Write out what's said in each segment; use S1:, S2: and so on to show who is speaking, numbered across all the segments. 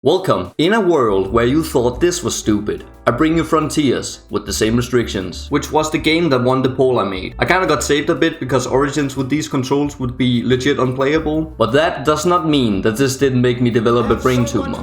S1: Welcome. In a world where you thought this was stupid, I bring you Frontiers with the same restrictions, which was the game that won the poll I made. I kinda got saved a bit because Origins with these controls would be legit unplayable, but that does not mean that this didn't make me develop a brain tumor.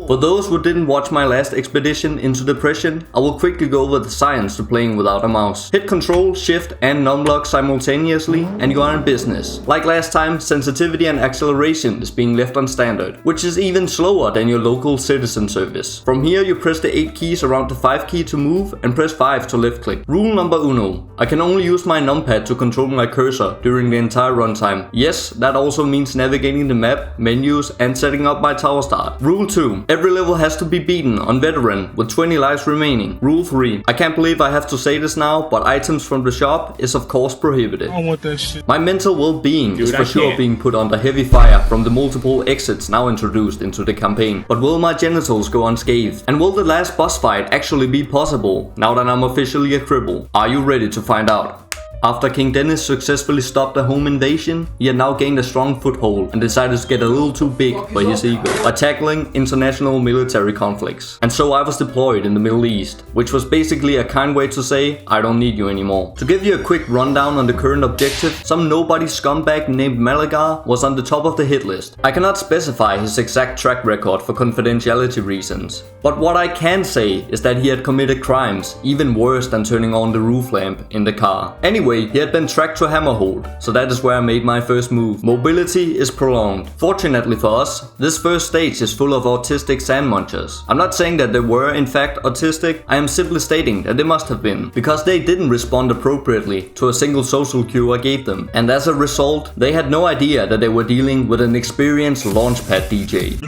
S1: For those who didn't watch my last expedition into depression, I will quickly go over the science to playing without a mouse. Hit Control, Shift and numlock simultaneously and you are in business. Like last time, sensitivity and acceleration is being left on standard, which is even slower than your local citizen service. From here you press the 8 keys around the 5 key to move and press 5 to left click. Rule number uno. I can only use my numpad to control my cursor during the entire runtime. Yes, that also means navigating the map, menus and setting up my tower start. Rule 2. Every level has to be beaten on veteran with 20 lives remaining. Rule 3. I can't believe I have to say this now, but items from the shop is of course prohibited.
S2: I don't want that shit.
S1: My mental well-being is for sure being put under heavy fire from the multiple exits now introduced into the campaign. But will my genitals go unscathed? And will the last boss fight actually be possible now that I'm officially a cripple? Are you ready to find out? After King Dennis successfully stopped a home invasion, he had now gained a strong foothold and decided to get a little too big for his ego by tackling international military conflicts. And so I was deployed in the Middle East, which was basically a kind way to say, I don't need you anymore. To give you a quick rundown on the current objective, some nobody scumbag named Malagar was on the top of the hit list. I cannot specify his exact track record for confidentiality reasons, but what I can say is that he had committed crimes even worse than turning on the roof lamp in the car. Anyway, he had been tracked to Hammerhold, so that is where I made my first move. Mobility is prolonged. Fortunately for us, this first stage is full of autistic sand munchers. I'm not saying that they were in fact autistic, I am simply stating that they must have been, because they didn't respond appropriately to a single social cue I gave them, and as a result, they had no idea that they were dealing with an experienced launchpad DJ.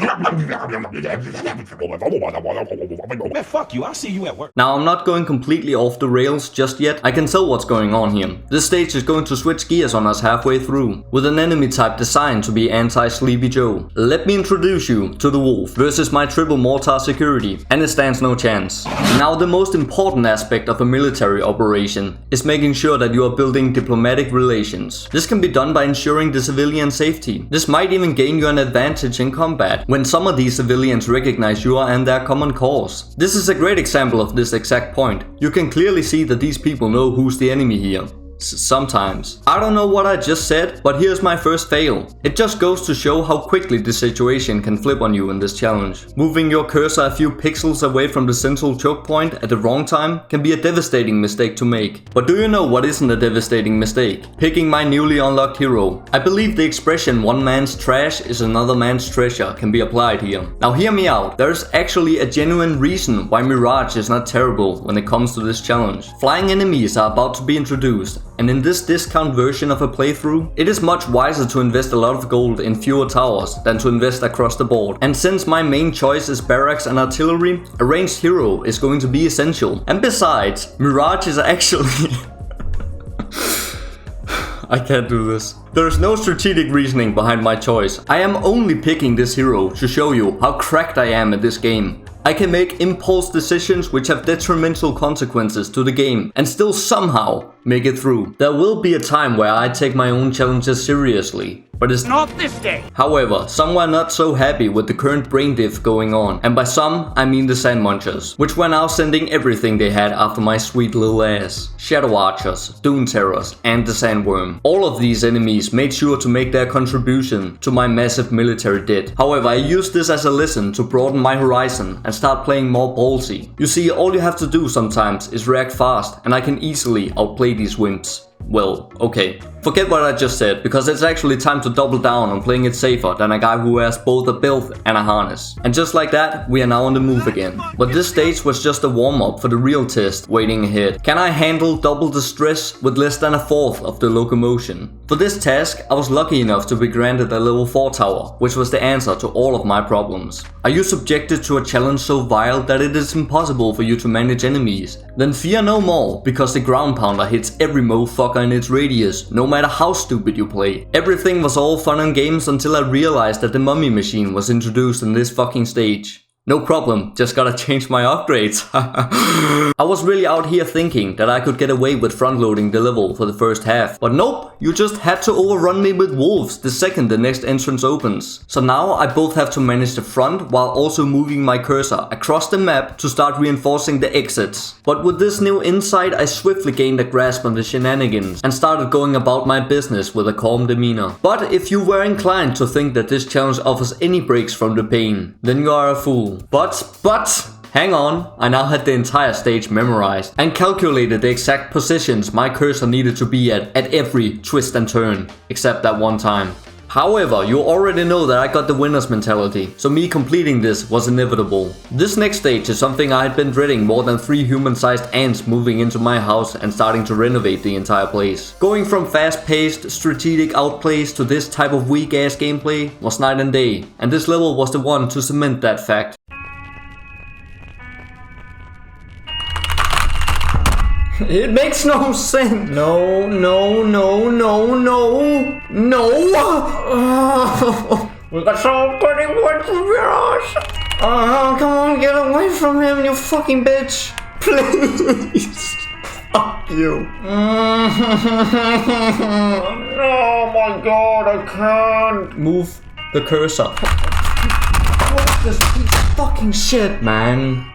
S3: Man, fuck you, I'll see you at work.
S1: Now I'm not going completely off the rails just yet, I can tell what's going on here. This stage is going to switch gears on us halfway through, with an enemy type designed to be anti-Sleepy Joe. Let me introduce you to the Wolf versus my triple mortar security, and it stands no chance. Now the most important aspect of a military operation is making sure that you are building diplomatic relations. This can be done by ensuring the civilian safety. This might even gain you an advantage in combat, when some of these civilians recognize you and their common cause. This is a great example of this exact point. You can clearly see that these people know who's the enemy here. Sometimes. I don't know what I just said, but here's my first fail. It just goes to show how quickly the situation can flip on you in this challenge. Moving your cursor a few pixels away from the central choke point at the wrong time can be a devastating mistake to make. But do you know what isn't a devastating mistake? Picking my newly unlocked hero. I believe the expression one man's trash is another man's treasure can be applied here. Now hear me out. There's actually a genuine reason why Mirage is not terrible when it comes to this challenge. Flying enemies are about to be introduced, and in this discount version of a playthrough, it is much wiser to invest a lot of gold in fewer towers than to invest across the board. And since my main choice is barracks and artillery, a ranged hero is going to be essential. And besides, Mirage is actually... I can't do this. There is no strategic reasoning behind my choice. I am only picking this hero to show you how cracked I am at this game. I can make impulse decisions which have detrimental consequences to the game and still somehow make it through. There will be a time where I take my own challenges seriously, but it's
S3: Not this day.
S1: However, some were not so happy with the current brain diff going on, and by some, I mean the Sand Munchers, which were now sending everything they had after my sweet little ass. Shadow Archers, Dune Terrors, and the Sandworm. All of these enemies made sure to make their contribution to my massive military debt. However, I used this as a lesson to broaden my horizon and start playing more ballsy. You see, all you have to do sometimes is react fast, and I can easily outplay these wimps. Well, okay. Forget what I just said, because it's actually time to double down on playing it safer than a guy who wears both a belt and a harness. And just like that, we are now on the move again. But this stage was just a warm-up for the real test waiting ahead. Can I handle double the stress with less than a fourth of the locomotion? For this task, I was lucky enough to be granted a level 4 tower, which was the answer to all of my problems. Are you subjected to a challenge so vile that it is impossible for you to manage enemies? Then fear no more, because the ground pounder hits every motherfucker in its radius, no matter how stupid you play. Everything was all fun and games until I realized that the mummy machine was introduced in this fucking stage. No problem, just gotta change my upgrades. I was really out here thinking that I could get away with front-loading the level for the first half. But nope, you just had to overrun me with wolves the second the next entrance opens. So now I both have to manage the front while also moving my cursor across the map to start reinforcing the exits. But with this new insight, I swiftly gained a grasp on the shenanigans and started going about my business with a calm demeanor. But if you were inclined to think that this challenge offers any breaks from the pain, then you are a fool. But, hang on, I now had the entire stage memorized and calculated the exact positions my cursor needed to be at every twist and turn, except that one time. However, you already know that I got the winner's mentality, so me completing this was inevitable. This next stage is something I had been dreading more than 3 human-sized ants moving into my house and starting to renovate the entire place. Going from fast-paced, strategic outplays to this type of weak-ass gameplay was night and day, and this level was the one to cement that fact. It makes no sense. No. We got so pretty words from Mirage. Come on, get away from him, you fucking bitch. Please. Fuck you. Oh my god, I can't. Move the cursor. What's this piece of fucking shit, man?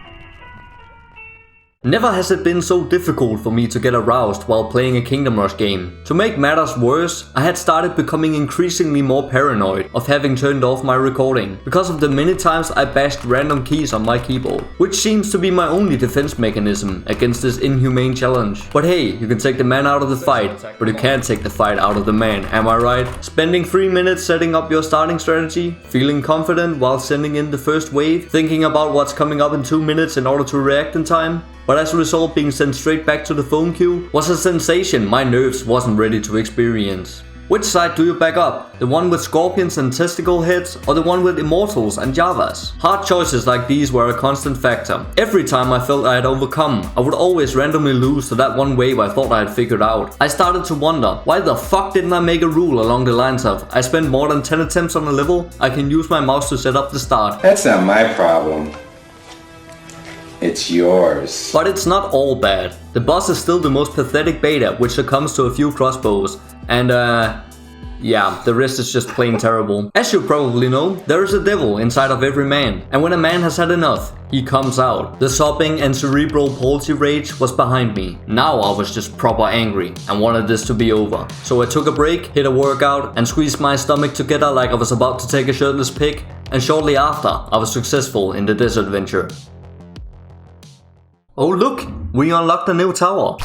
S1: Never has it been so difficult for me to get aroused while playing a Kingdom Rush game. To make matters worse, I had started becoming increasingly more paranoid of having turned off my recording because of the many times I bashed random keys on my keyboard, which seems to be my only defense mechanism against this inhumane challenge. But hey, you can take the man out of the fight, but you can't take the fight out of the man, am I right? Spending 3 minutes setting up your starting strategy, feeling confident while sending in the first wave, thinking about what's coming up in 2 minutes in order to react in time, but as a result being sent straight back to the phone queue was a sensation my nerves wasn't ready to experience. Which side do you back up? The one with scorpions and testicle heads, or the one with immortals and javas? Hard choices like these were a constant factor. Every time I felt I had overcome, I would always randomly lose to that one wave I thought I had figured out. I started to wonder, why the fuck didn't I make a rule along the lines of, I spent more than 10 attempts on a level, I can use my mouse to set up the start.
S2: That's not my problem. It's yours.
S1: But it's not all bad. The boss is still the most pathetic beta, which succumbs to a few crossbows. And yeah, the rest is just plain terrible. As you probably know, there is a devil inside of every man. And when a man has had enough, he comes out. The sobbing and cerebral palsy rage was behind me. Now I was just proper angry and wanted this to be over. So I took a break, hit a workout, and squeezed my stomach together like I was about to take a shirtless pic. And shortly after, I was successful in the desert venture. Oh look, we unlocked a new tower.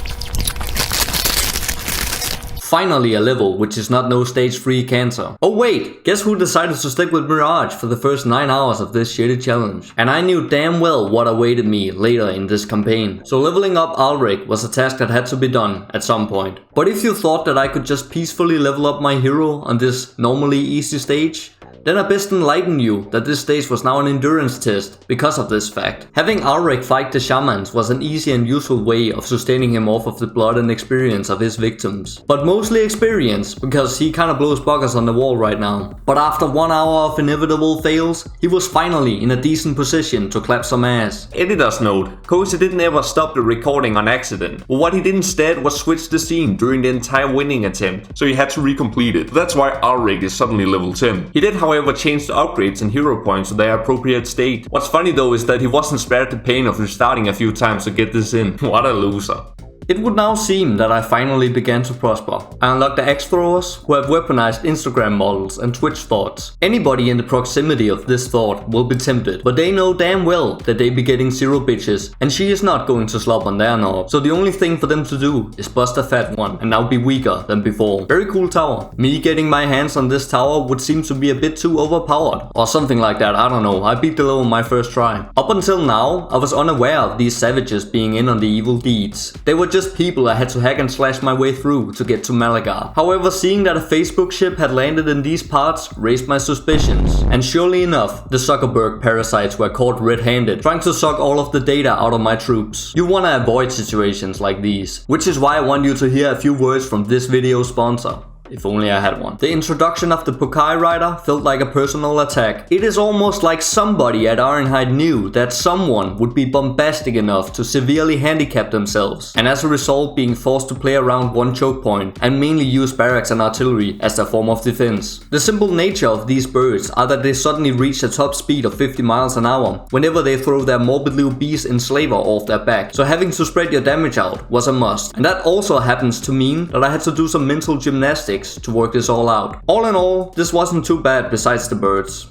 S1: Finally a level which is not no stage 3 cancer. Oh wait, guess who decided to stick with Mirage for the first 9 hours of this shitty challenge? And I knew damn well what awaited me later in this campaign. So leveling up Ulrich was a task that had to be done at some point. But if you thought that I could just peacefully level up my hero on this normally easy stage, then I best enlighten you that this stage was now an endurance test because of this fact. Having Ulrich fight the shamans was an easy and useful way of sustaining him off of the blood and experience of his victims. But mostly experience, because he kinda blows buggers on the wall right now. But after 1 hour of inevitable fails, he was finally in a decent position to clap some ass.
S4: Editor's note, Cozy didn't ever stop the recording on accident, but what he did instead was switch the scene during the entire winning attempt, so he had to recomplete it. That's why Ulrich is suddenly level 10. He did however change the upgrades and hero points to their appropriate state. What's funny though is that he wasn't spared the pain of restarting a few times to get this in. What a loser.
S1: It would now seem that I finally began to prosper. I unlocked the axe throwers, who have weaponized Instagram models and Twitch thoughts. Anybody in the proximity of this thought will be tempted, but they know damn well that they be getting 0 bitches, and she is not going to slop on their knob. So the only thing for them to do is bust a fat one, and now be weaker than before. Very cool tower. Me getting my hands on this tower would seem to be a bit too overpowered, or something like that, I don't know. I beat the level my first try. Up until now, I was unaware of these savages being in on the evil deeds. They were just people I had to hack and slash my way through to get to Malaga. However, seeing that a Facebook ship had landed in these parts raised my suspicions. And surely enough, the Zuckerberg parasites were caught red-handed, trying to suck all of the data out of my troops. You wanna avoid situations like these, which is why I want you to hear a few words from this video's sponsor. If only I had one. The introduction of the Pokai Rider felt like a personal attack. It is almost like somebody at Ironhide knew that someone would be bombastic enough to severely handicap themselves, and as a result being forced to play around one choke point and mainly use barracks and artillery as their form of defense. The simple nature of these birds are that they suddenly reach a top speed of 50 miles an hour whenever they throw their morbidly obese enslaver off their back, so having to spread your damage out was a must. And that also happens to mean that I had to do some mental gymnastics to work this all out. All in all, this wasn't too bad besides the birds.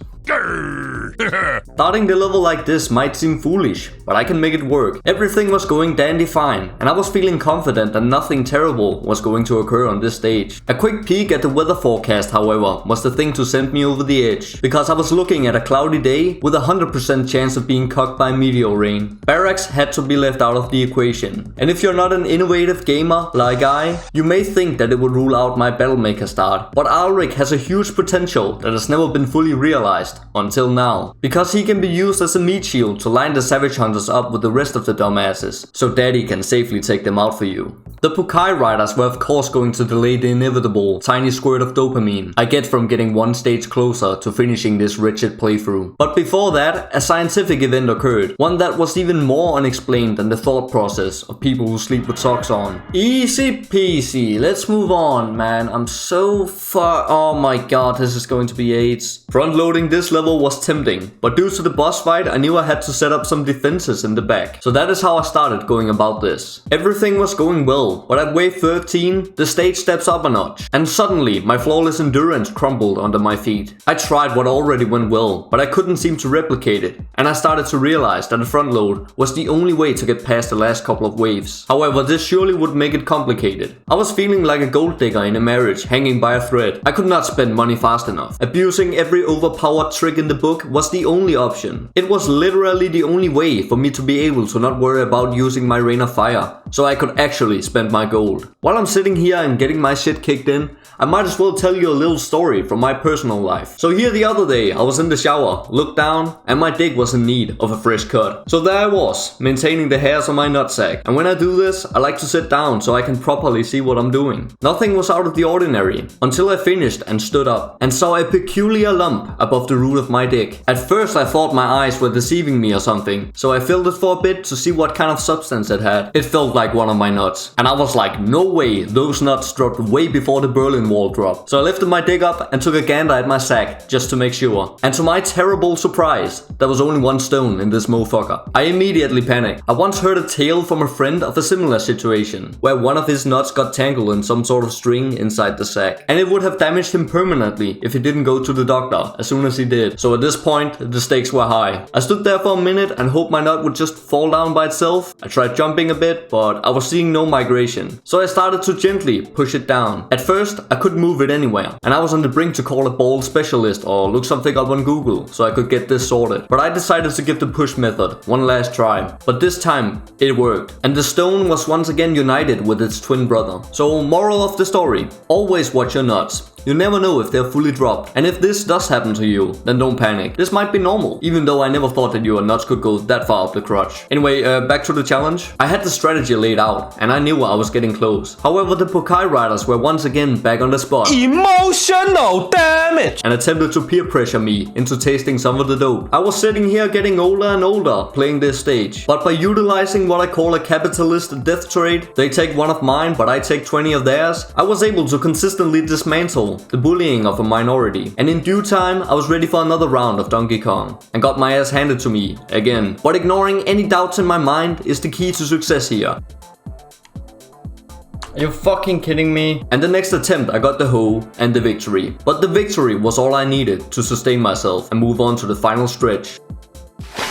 S1: Starting the level like this might seem foolish, but I can make it work. Everything was going dandy fine, and I was feeling confident that nothing terrible was going to occur on this stage. A quick peek at the weather forecast, however, was the thing to send me over the edge, because I was looking at a cloudy day with a 100% chance of being cocked by meteor rain. Barracks had to be left out of the equation, and if you're not an innovative gamer like I, you may think that it would rule out my Battlemaker start, but Ulrich has a huge potential that has never been fully realized until now, because he can be used as a meat shield to line the Savage Hunters up with the rest of the dumbasses, so Daddy can safely take them out for you. The Pokai Riders were of course going to delay the inevitable tiny squirt of dopamine I get from getting one stage closer to finishing this wretched playthrough. But before that, a scientific event occurred, one that was even more unexplained than the thought process of people who sleep with socks on. Easy peasy, let's move on, man. I'm so far. Oh my god, this is going to be AIDS. Front loading this level was tempting, but due to the boss fight I knew I had to set up some defenses in the back. So that is how I started going about this. Everything was going well, but at wave 13, the stage steps up a notch, and suddenly my flawless endurance crumbled under my feet. I tried what already went well, but I couldn't seem to replicate it, and I started to realize that the front load was the only way to get past the last couple of waves. However, this surely would make it complicated. I was feeling like a gold digger in a marriage hanging by a thread. I could not spend money fast enough. Abusing every overpowered trick in the book was the only option. It was literally the only way for me to be able to not worry about using my Rain of Fire, so I could actually spend my gold. While I'm sitting here and getting my shit kicked in, I might as well tell you a little story from my personal life. So here the other day, I was in the shower, looked down, and my dick was in need of a fresh cut. So there I was, maintaining the hairs on my nutsack. And when I do this, I like to sit down so I can properly see what I'm doing. Nothing was out of the ordinary, until I finished and stood up, and saw a peculiar lump above the root of my dick. At first I thought my eyes were deceiving me or something, so I filled it for a bit to see what kind of substance it had. It felt like one of my nuts, and I was like, no way, those nuts dropped way before the Berlin Wall dropped. So I lifted my dick up and took a gander at my sack, just to make sure. And to my terrible surprise, there was only one stone in this motherfucker. I immediately panicked. I once heard a tale from a friend of a similar situation, where one of his nuts got tangled in some sort of string inside the sack, and it would have damaged him permanently if he didn't go to the doctor as soon as he did. So at this point, the stakes were high. I stood there for a minute and hoped my nut would just fall down by itself. I tried jumping a bit, but I was seeing no migration. So I started to gently push it down. At first, I couldn't move it anywhere, and I was on the brink to call a ball specialist or look something up on Google so I could get this sorted. But I decided to give the push method one last try. But this time, it worked. And the stone was once again united with its twin brother. So moral of the story, always watch your nuts. You never know if they're fully dropped. And if this does happen to you, then don't panic. This might be normal, even though I never thought that your nuts could go that far up the crotch. Anyway, back to the challenge. I had the strategy laid out, and I knew I was getting close. However, the Pokai Riders were once again back on the spot.
S3: Emotional damage!
S1: And attempted to peer pressure me into tasting some of the dope. I was sitting here getting older and older playing this stage. But by utilizing what I call a capitalist death trade, they take one of mine but I take 20 of theirs, I was able to consistently dismantle the bullying of a minority. And in due time, I was ready for another round of Donkey Kong, and got my ass handed to me again. But ignoring any doubts in my mind is the key to success here. Are you fucking kidding me? And the next attempt I got the hoe and the victory. But the victory was all I needed to sustain myself and move on to the final stretch.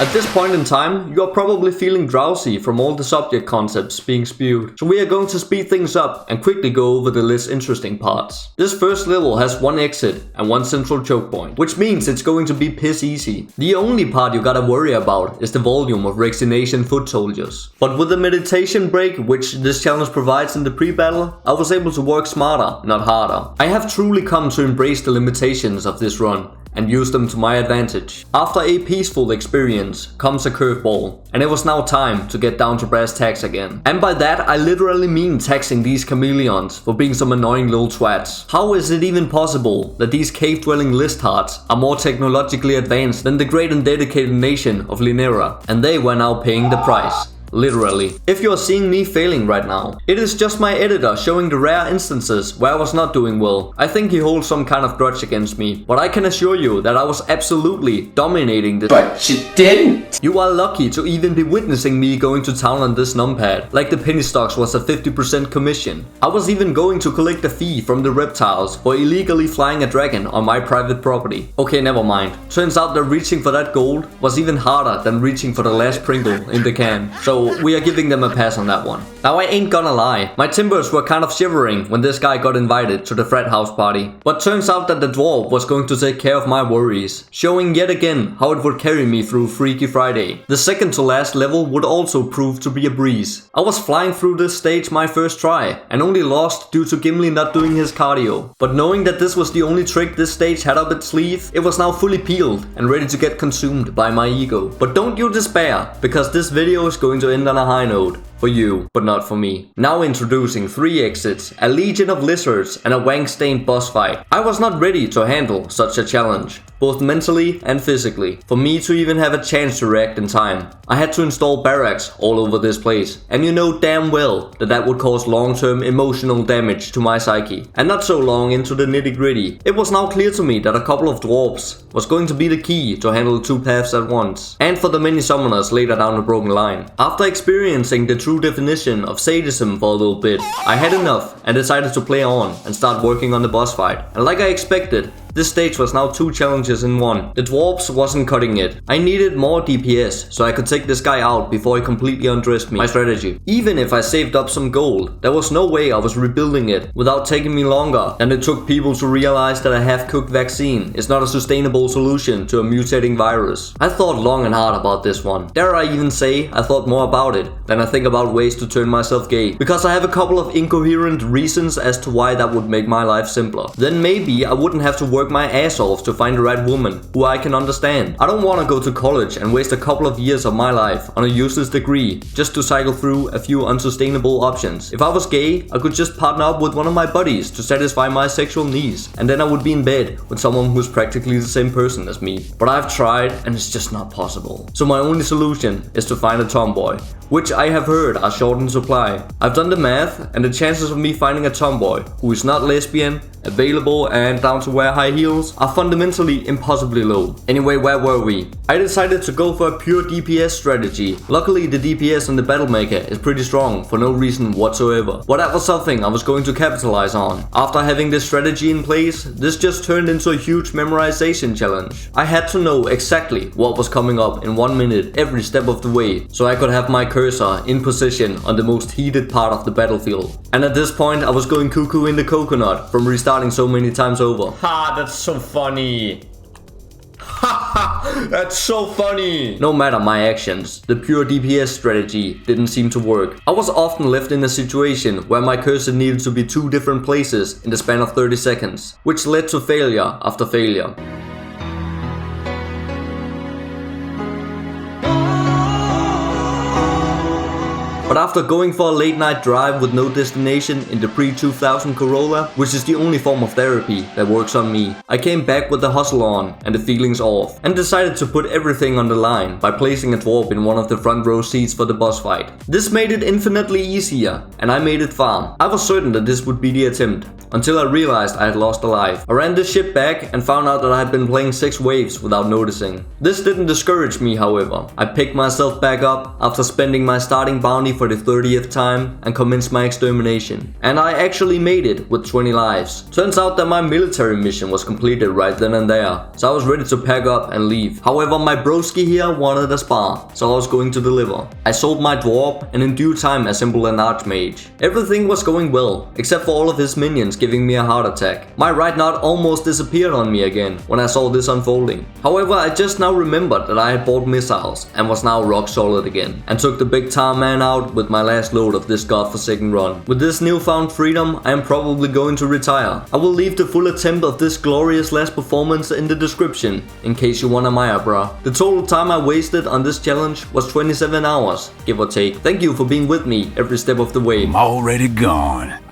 S1: At this point in time, you are probably feeling drowsy from all the subject concepts being spewed, so we are going to speed things up and quickly go over the less interesting parts. This first level has one exit and one central choke point, which means it's going to be piss easy. The only part you gotta worry about is the volume of Rexination foot soldiers. But with the meditation break which this challenge provides in the pre-battle, I was able to work smarter, not harder. I have truly come to embrace the limitations of this run, and use them to my advantage. After a peaceful experience comes a curveball, and it was now time to get down to brass tacks again. And by that I literally mean taxing these chameleons for being some annoying little twats. How is it even possible that these cave-dwelling listards are more technologically advanced than the great and dedicated nation of Linera? And they were now paying the price. Literally. If you are seeing me failing right now, it is just my editor showing the rare instances where I was not doing well. I think he holds some kind of grudge against me, but I can assure you that I was absolutely dominating this.
S2: But you didn't!
S1: You are lucky to even be witnessing me going to town on this numpad, like the penny stocks was a 50% commission. I was even going to collect a fee from the reptiles for illegally flying a dragon on my private property. Okay, never mind. Turns out that reaching for that gold was even harder than reaching for the last Pringle in the can. So we are giving them a pass on that one. Now I ain't gonna lie, my timbers were kind of shivering when this guy got invited to the frat house party. But turns out that the dwarf was going to take care of my worries, showing yet again how it would carry me through Freaky Friday. The second to last level would also prove to be a breeze. I was flying through this stage my first try, and only lost due to Gimli not doing his cardio. But knowing that this was the only trick this stage had up its sleeve, it was now fully peeled and ready to get consumed by my ego. But don't you despair, because this video is going to end on a high note. For you, but not for me. Now introducing 3 exits, a legion of lizards, and a wank-stained boss fight. I was not ready to handle such a challenge, both mentally and physically, for me to even have a chance to react in time. I had to install barracks all over this place, and you know damn well that that would cause long-term emotional damage to my psyche. And not so long into the nitty-gritty, it was now clear to me that a couple of dwarves was going to be the key to handle 2 paths at once, and for the many summoners later down the broken line. After experiencing the true definition of sadism for a little bit, I had enough and decided to play on and start working on the boss fight. And like I expected, this stage was now 2 challenges in one. The dwarves wasn't cutting it. I needed more DPS so I could take this guy out before he completely undressed me. My strategy. Even if I saved up some gold, there was no way I was rebuilding it without taking me longer than it took people to realize that a half-cooked vaccine is not a sustainable solution to a mutating virus. I thought long and hard about this one. Dare I even say I thought more about it than I think about ways to turn myself gay, because I have a couple of incoherent reasons as to why that would make my life simpler. Then maybe I wouldn't have to work my ass off to find the right woman who I can understand. I don't want to go to college and waste a couple of years of my life on a useless degree just to cycle through a few unsustainable options. If I was gay, I could just partner up with one of my buddies to satisfy my sexual needs, and then I would be in bed with someone who's practically the same person as me. But I've tried and it's just not possible. So my only solution is to find a tomboy, which I have heard are short in supply. I've done the math, and the chances of me finding a tomboy who is not lesbian, available and down to wear high heels are fundamentally impossibly low. Anyway, where were we? I decided to go for a pure DPS strategy. Luckily the DPS on the Battlemaker is pretty strong for no reason whatsoever, but that was something I was going to capitalize on. After having this strategy in place, this just turned into a huge memorization challenge. I had to know exactly what was coming up in 1 minute every step of the way, so I could have my cursor in position on the most heated part of the battlefield. And at this point I was going cuckoo in the coconut from restarting so many times over.
S3: Ha, that's so funny. Ha, that's so funny.
S1: No matter my actions, the pure DPS strategy didn't seem to work. I was often left in a situation where my cursor needed to be 2 different places in the span of 30 seconds, which led to failure after failure. But after going for a late night drive with no destination in the pre-2000 Corolla, which is the only form of therapy that works on me, I came back with the hustle on and the feelings off, and decided to put everything on the line by placing a dwarf in one of the front row seats for the boss fight. This made it infinitely easier, and I made it far. I was certain that this would be the attempt, until I realized I had lost a life. I ran this ship back and found out that I had been playing 6 waves without noticing. This didn't discourage me, however. I picked myself back up after spending my starting bounty for the 30th time and commenced my extermination. And I actually made it with 20 lives. Turns out that my military mission was completed right then and there, so I was ready to pack up and leave. However, my broski here wanted a spar, so I was going to deliver. I sold my dwarf and in due time assembled an archmage. Everything was going well, except for all of his minions giving me a heart attack. My right nut almost disappeared on me again when I saw this unfolding. However, I just now remembered that I had bought missiles and was now rock solid again, and took the big tar man out with my last load of this godforsaken run. With this newfound freedom, I am probably going to retire. I will leave the full attempt of this glorious last performance in the description, in case you wanna admire, bruh. The total time I wasted on this challenge was 27 hours, give or take. Thank you for being with me every step of the way.
S5: I'm already gone.